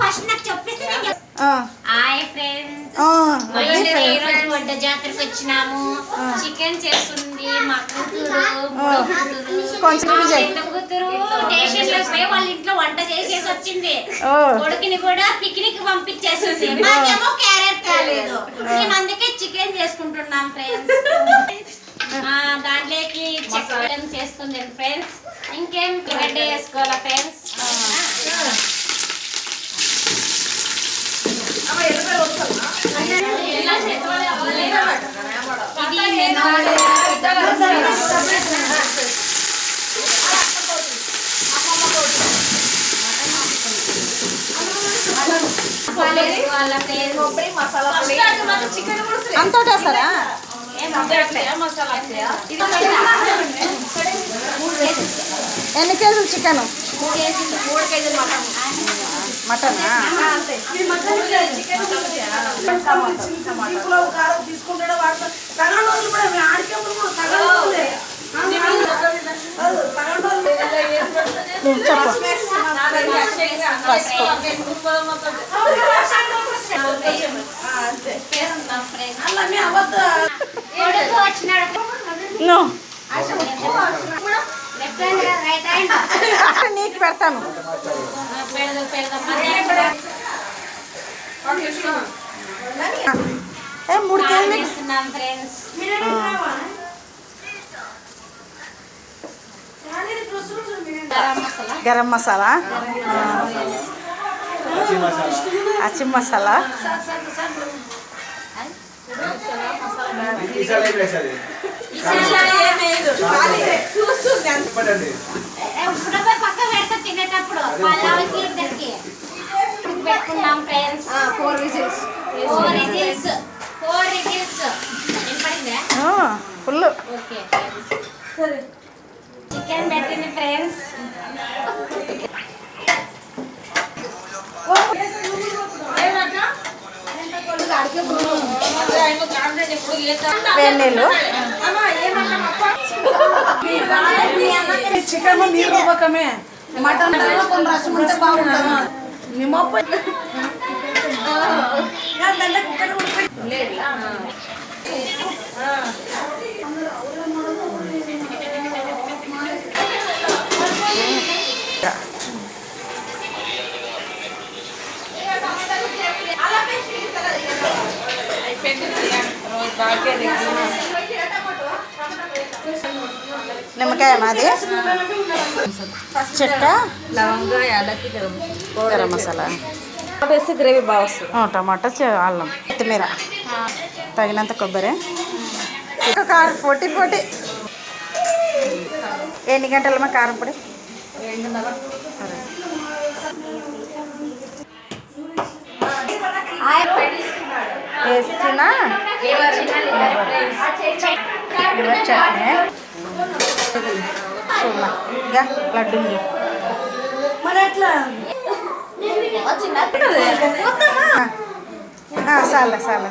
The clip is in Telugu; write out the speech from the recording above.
ఫస్ట్ నాకు చెప్పేసి హాయ్ ఫ్రెండ్స్ ఈరోజు వడ్డ జాతరకు వచ్చినాము. చికెన్ చేస్తుంది మా కూతురు స్టేషన్ లో పోయి వాళ్ళ ఇంట్లో వంట చేసేసి వచ్చింది. కొడుకుని కూడా పిక్నిక్ పంపించేసింది. మాకేమో క్యారెట్ కాలేదు. మేము అందుకే చికెన్ చేసుకుంటున్నాం ఫ్రెండ్స్. దాంట్లోకి చికెన్ చేస్తుంది ఫ్రెండ్స్. ఇంకేం గడ్డ వేసుకోవాలా ఫ్రెండ్స్. అంత వేస్తారా? ఎన్ని కేజీలు చికెన్? 3 కేజీలు మటన్. నీకు పెడతాను. 3 కేజీలు ఇస్తున్నాం ఫ్రెండ్స్. గరం మసాలా, అచ్చి మసాలా, పక్క పెడతా తినేటప్పుడు పెట్టుకున్నాం friends. 4 whistles full. Okay chicken పెట్టింది ఫ్రెండ్స్. వేడినీళ్ళు. చికెన్ నీరు ఇవ్వకమే. మటన్ కొన్ని రసం ఉంటే బాగుంటుంది. నిమ్మప్పు నిమ్మకాయ మాది, చెక్క, లవంగా, యాలకి, గరం మసాలా వేసి గ్రేవీ బాగా వస్తుంది. టమాటా, అల్లం, కొత్తిమీర, తగినంత కొబ్బరి. కారం 40 ఎన్ని గంటలమ్మా కారం పొడి? 2:30. వేసిన లివర్ చట్నీ. చూడమ్మా ఇక లడ్డు ఉంది. చాలా చాలా